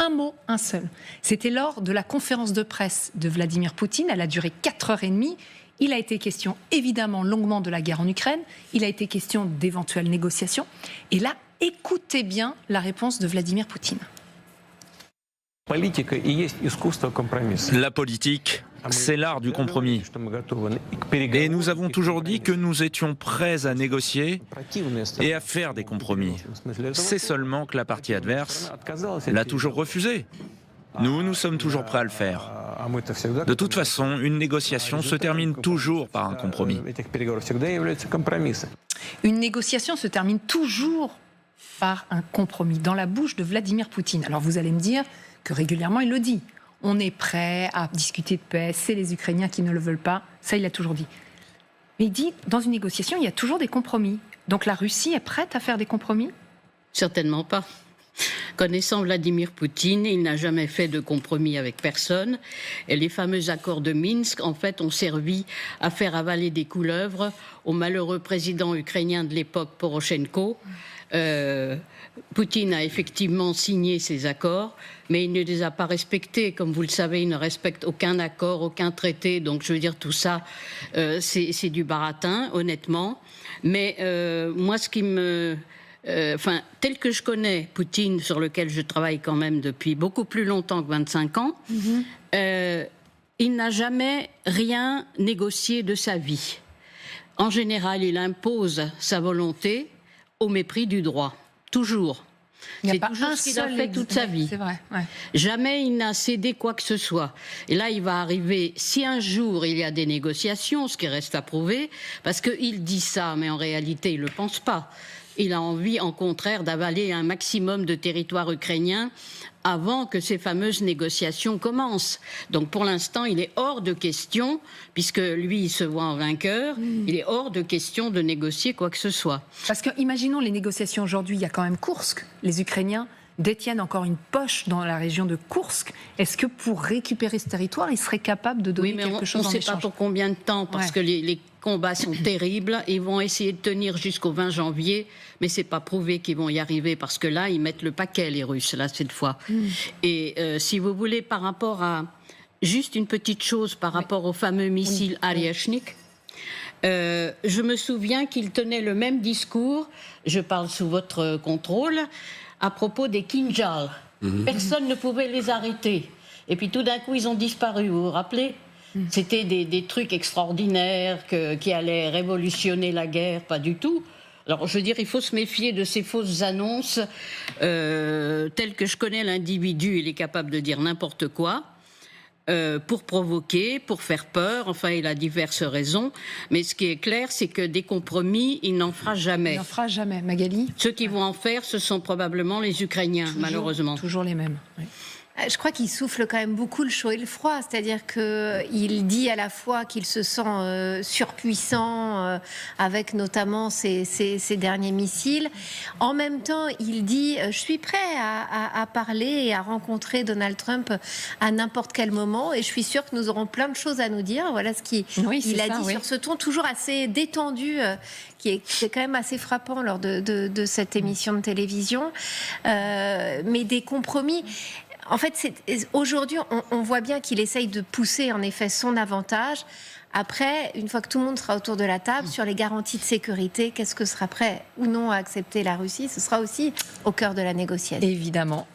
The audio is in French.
un mot, un seul. C'était lors de la conférence de presse de Vladimir Poutine. Elle a duré 4h30. Il a été question évidemment longuement de la guerre en Ukraine. Il a été question d'éventuelles négociations. Et là, écoutez bien la réponse de Vladimir Poutine. La politique, c'est l'art du compromis. Et nous avons toujours dit que nous étions prêts à négocier et à faire des compromis. C'est seulement que la partie adverse l'a toujours refusé. Nous sommes toujours prêts à le faire. De toute façon, une négociation se termine toujours par un compromis. Une négociation se termine toujours par un compromis dans la bouche de Vladimir Poutine. Alors vous allez me dire que régulièrement il le dit. On est prêt à discuter de paix, c'est les Ukrainiens qui ne le veulent pas. Ça, il l'a toujours dit. Mais il dit, dans une négociation, il y a toujours des compromis. Donc la Russie est prête à faire des compromis ? Certainement pas. Connaissant Vladimir Poutine, il n'a jamais fait de compromis avec personne. Et les fameux accords de Minsk, en fait, ont servi à faire avaler des couleuvres au malheureux président ukrainien de l'époque, Poroshenko. Poutine a effectivement signé ces accords, mais il ne les a pas respectés. Comme vous le savez, il ne respecte aucun accord, aucun traité. Donc, je veux dire, tout ça, c'est du baratin, honnêtement. Mais moi, ce qui me... tel que je connais Poutine, sur lequel je travaille quand même depuis beaucoup plus longtemps que 25 ans, il n'a jamais rien négocié de sa vie. En général, il impose sa volonté au mépris du droit. Toujours. C'est toujours ce qu'il a fait toute sa vie. C'est vrai, ouais. Jamais il n'a cédé quoi que ce soit. Et là, il va arriver, si un jour il y a des négociations, ce qui reste à prouver, parce qu'il dit ça, mais en réalité, il ne le pense pas. Il a envie, en contraire, d'avaler un maximum de territoire ukrainien avant que ces fameuses négociations commencent. Donc pour l'instant, il est hors de question, puisque lui, il se voit en vainqueur, il est hors de question de négocier quoi que ce soit. Parce que, imaginons les négociations aujourd'hui, il y a quand même Koursk. Les Ukrainiens détiennent encore une poche dans la région de Koursk. Est-ce que pour récupérer ce territoire, ils seraient capables de donner quelque chose en échange ? On ne sait pas pour combien de temps, parce que les combats sont terribles. Ils vont essayer de tenir jusqu'au 20 janvier, mais c'est pas prouvé qu'ils vont y arriver, parce que là, ils mettent le paquet, les Russes, là, cette fois. Et si vous voulez, par rapport à... Juste une petite chose par rapport au fameux missile Aryashnik. Je me souviens qu'il tenait le même discours, je parle sous votre contrôle, à propos des Kinjal. Personne ne pouvait les arrêter. Et puis tout d'un coup, ils ont disparu, vous vous rappelez ? C'était des trucs extraordinaires qui allaient révolutionner la guerre, pas du tout. Alors, je veux dire, il faut se méfier de ces fausses annonces. Tel que je connais l'individu, il est capable de dire n'importe quoi. Pour provoquer, pour faire peur, enfin il a diverses raisons, mais ce qui est clair, c'est que des compromis, il n'en fera jamais. Il n'en fera jamais, Magali. Ceux qui vont en faire, ce sont probablement les Ukrainiens, malheureusement. Toujours les mêmes, oui. Je crois qu'il souffle quand même beaucoup le chaud et le froid, c'est-à-dire qu'il dit à la fois qu'il se sent surpuissant avec notamment ces derniers missiles. En même temps, il dit je suis prêt à parler et à rencontrer Donald Trump à n'importe quel moment et je suis sûre que nous aurons plein de choses à nous dire. Voilà ce qu'il a dit sur ce ton toujours assez détendu, qui est quand même assez frappant lors de cette émission de télévision. Mais des compromis... En fait, aujourd'hui, on voit bien qu'il essaye de pousser en effet son avantage. Après, une fois que tout le monde sera autour de la table, sur les garanties de sécurité, qu'est-ce que sera prêt ou non à accepter la Russie ? Ce sera aussi au cœur de la négociation. Évidemment.